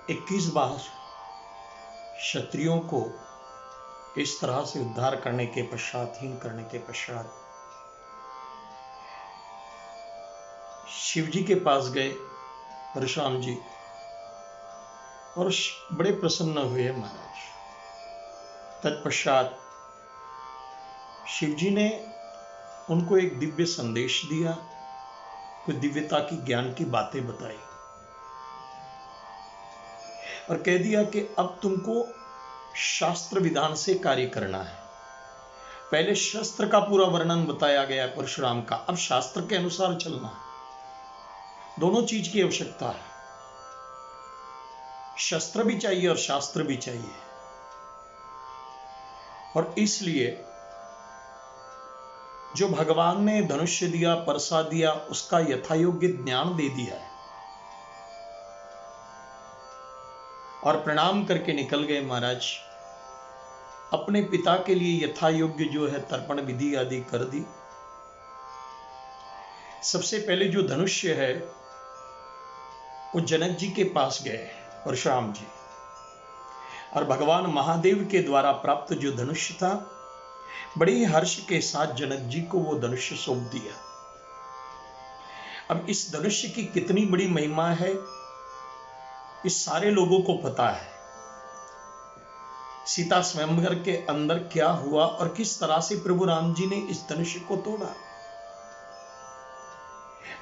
21 बार क्षत्रियों को इस तरह से उद्धार करने के पश्चात, हीन करने के पश्चात शिव जी के पास गए परशुराम जी और बड़े प्रसन्न हुए महाराज। तत्पश्चात शिव जी ने उनको एक दिव्य संदेश दिया, कोई दिव्यता की ज्ञान की बातें बताई और कह दिया कि अब तुमको शास्त्र विधान से कार्य करना है। पहले शस्त्र का पूरा वर्णन बताया गया परशुराम का, अब शास्त्र के अनुसार चलना है। दोनों चीज की आवश्यकता है, शस्त्र भी चाहिए और शास्त्र भी चाहिए। और इसलिए जो भगवान ने धनुष्य दिया, परसा दिया, उसका यथायोग्य ज्ञान दे दिया है और प्रणाम करके निकल गए महाराज। अपने पिता के लिए यथा योग्य जो है तर्पण विधि आदि कर दी। सबसे पहले जो धनुष्य है वो जनक जी के पास गए परशुराम जी, और भगवान महादेव के द्वारा प्राप्त जो धनुष्य था, बड़े ही हर्ष के साथ जनक जी को वो धनुष्य सौंप दिया। अब इस धनुष्य की कितनी बड़ी महिमा है इस सारे लोगों को पता है। सीता स्वयंवर के अंदर क्या हुआ और किस तरह से प्रभु राम जी ने इस धनुष्य को तोड़ा।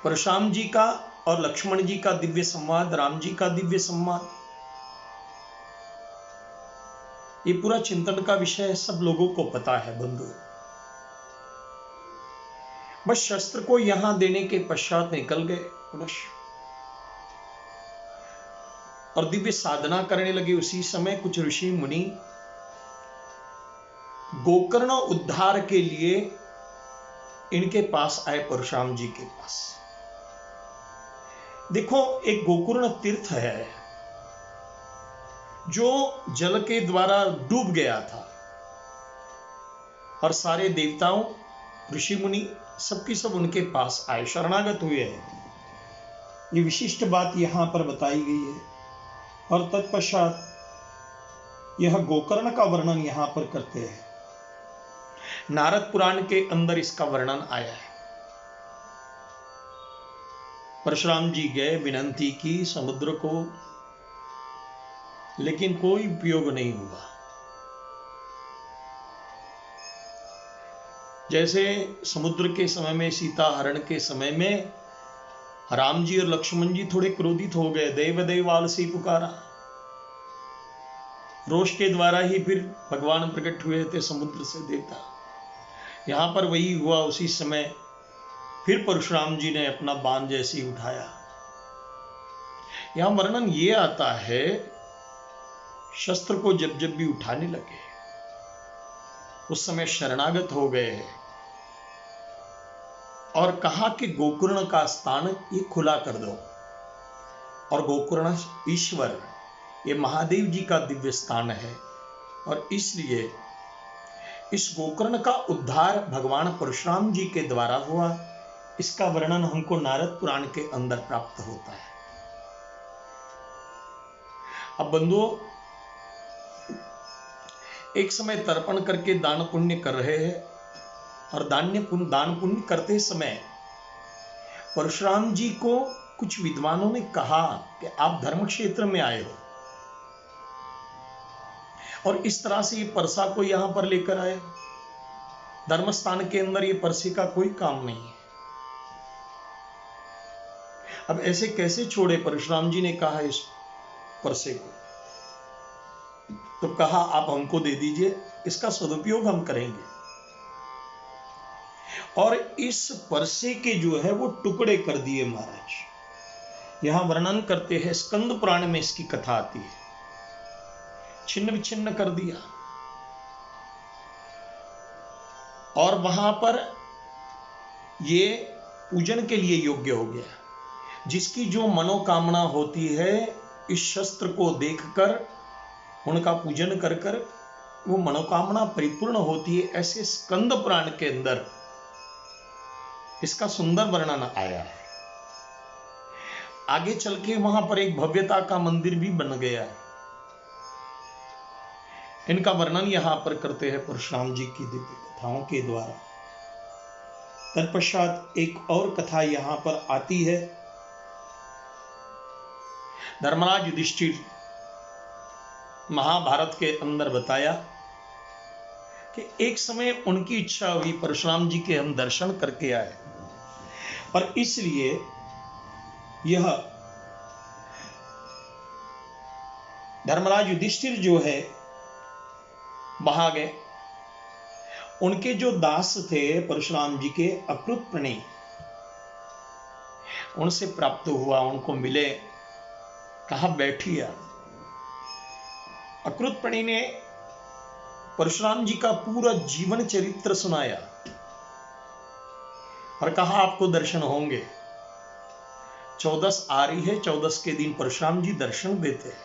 परशुराम जी का और लक्ष्मण जी का दिव्य संवाद, राम जी का दिव्य संवाद, ये पूरा चिंतन का विषय है, सब लोगों को पता है बंधु। बस शस्त्र को यहां देने के पश्चात निकल गए पुनः और दिव्य साधना करने लगे। उसी समय कुछ ऋषि मुनि गोकर्ण उद्धार के लिए इनके पास आए, परशुराम जी के पास। देखो, एक गोकर्ण तीर्थ है जो जल के द्वारा डूब गया था और सारे देवताओं, ऋषि मुनि सबकी सब उनके पास आए, शरणागत हुए हैं। ये विशिष्ट बात यहां पर बताई गई है। और तत्पश्चात यह गोकर्ण का वर्णन यहां पर करते हैं। नारद पुराण के अंदर इसका वर्णन आया है। परशुराम जी गए, विनंती की समुद्र को, लेकिन कोई उपयोग नहीं हुआ। जैसे समुद्र के समय में, सीता हरण के समय में राम जी और लक्ष्मण जी थोड़े क्रोधित हो गए, देव देवाल से पुकारा। रोष के द्वारा ही फिर भगवान प्रकट हुए थे समुद्र से देवता। यहां पर वही हुआ। उसी समय फिर परशुराम जी ने अपना बाण जैसे ही उठाया। यहां वर्णन ये आता है, शस्त्र को जब जब भी उठाने लगे उस समय शरणागत हो गए और कहा कि गोकर्ण का स्थान ये खुला कर दो। और गोकर्ण ईश्वर, ये महादेव जी का दिव्य स्थान है और इसलिए इस गोकर्ण का उद्धार भगवान परशुराम जी के द्वारा हुआ। इसका वर्णन हमको नारद पुराण के अंदर प्राप्त होता है। अब बंधुओं, एक समय तर्पण करके दान पुण्य कर रहे हैं और दान पुण्य करते समय परशुराम जी को कुछ विद्वानों ने कहा कि आप धर्म क्षेत्र में आए हो और इस तरह से ये परसा को यहां पर लेकर आए। धर्म स्थान के अंदर ये परसे का कोई काम नहीं है। अब ऐसे कैसे छोड़े? परशुराम जी ने कहा इस परसे को, तो कहा आप हमको दे दीजिए, इसका सदुपयोग हम करेंगे। और इस परसे के जो है वो टुकड़े कर दिए महाराज। यहां वर्णन करते हैं, स्कंद पुराण में इसकी कथा आती है। छिन्न विच्छिन्न कर दिया और वहां पर ये पूजन के लिए योग्य हो गया। जिसकी जो मनोकामना होती है, इस शस्त्र को देखकर, उनका पूजन कर कर वो मनोकामना परिपूर्ण होती है। ऐसे स्कंद पुराण के अंदर इसका सुंदर वर्णन आया है। आगे चल के वहां पर एक भव्यता का मंदिर भी बन गया है। इनका वर्णन यहां पर करते हैं परशुराम जी की दिव्य कथाओं के द्वारा। तत्पश्चात एक और कथा यहां पर आती है। धर्मराज युधिष्ठिर महाभारत के अंदर बताया कि एक समय उनकी इच्छा हुई परशुराम जी के हम दर्शन करके आए, और इसलिए यह धर्मराज युधिष्ठिर जो है वहां गए। उनके जो दास थे परशुराम जी के अकृतप्रणि, उनसे प्राप्त हुआ, उनको मिले, कहा बैठिए। अकृतप्रणि ने परशुराम जी का पूरा जीवन चरित्र सुनाया और कहा आपको दर्शन होंगे। 14 आ रही है, 14 के दिन परशुराम जी दर्शन देते हैं,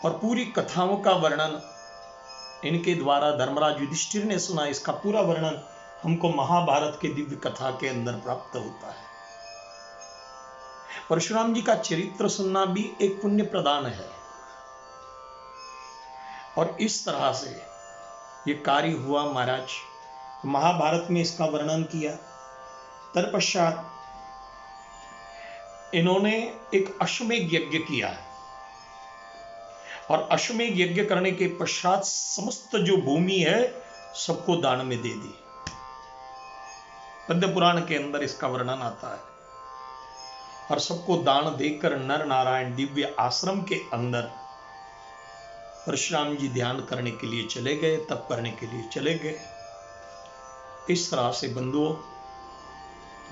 और पूरी कथाओं का वर्णन इनके द्वारा धर्मराज युधिष्ठिर ने सुना। इसका पूरा वर्णन हमको महाभारत के दिव्य कथा के अंदर प्राप्त होता है। परशुराम जी का चरित्र सुनना भी एक पुण्य प्रदान है, और इस तरह से ये कार्य हुआ महाराज। महाभारत में इसका वर्णन किया। तत्पश्चात इन्होंने एक अश्वमेध यज्ञ किया है, और अश्वमेध यज्ञ करने के पश्चात समस्त जो भूमि है सबको दान में दे दी। पद्म पुराण के अंदर इसका वर्णन आता है। और सबको दान देकर नर नारायण दिव्य आश्रम के अंदर परशुराम जी ध्यान करने के लिए चले गए, तप करने के लिए चले गए। इस तरह से बंधुओं,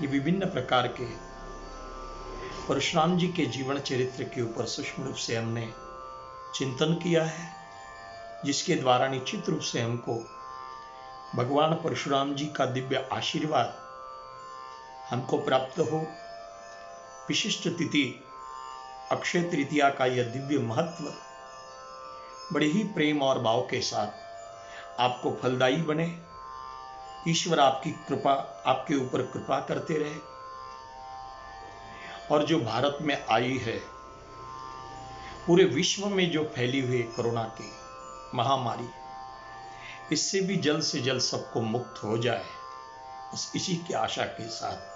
ये विभिन्न प्रकार के परशुराम जी के जीवन चरित्र के ऊपर सूक्ष्म रूप से हमने चिंतन किया है, जिसके द्वारा निश्चित रूप से हमको भगवान परशुराम जी का दिव्य आशीर्वाद हमको प्राप्त हो। विशिष्ट तिथि अक्षय तृतीया का यह दिव्य महत्व बड़े ही प्रेम और भाव के साथ आपको फलदायी बने। ईश्वर आपकी कृपा, आपके ऊपर कृपा करते रहे। और जो भारत में आई है, पूरे विश्व में जो फैली हुई कोरोना की महामारी, इससे भी जल्द से जल्द सबको मुक्त हो जाए, बस इसी की आशा के साथ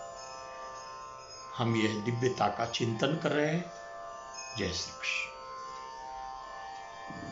हम यह दिव्यता का चिंतन कर रहे हैं। जय श्री कृष्ण।